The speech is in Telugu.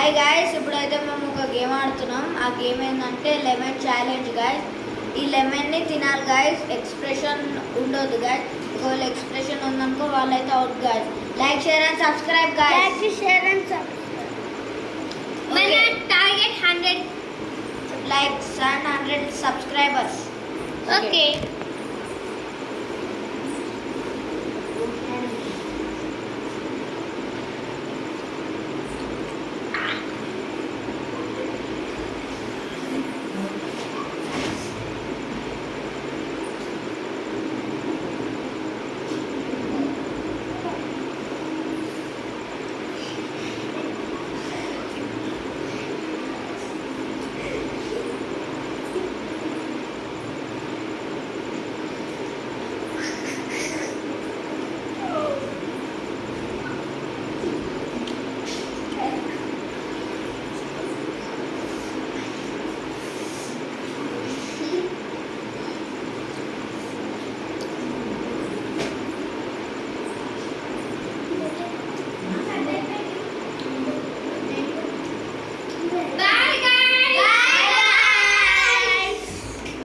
హాయ్ గాయస్, ఇప్పుడైతే మేము ఒక గేమ్ ఆడుతున్నాం. ఆ గేమ్ ఏంటంటే లెమన్ ఛాలెంజ్ గాయస్. ఈ లెమన్ని తినాలి గాయస్. ఎక్స్ప్రెషన్ ఉండదు గాయస్. ఒకవేళ ఎక్స్ప్రెషన్ ఉందనుకో వాళ్ళైతే out guys. Like share and subscribe guys. Like, share and subscribe. మన target 100 likes and 100 subscribers. Okay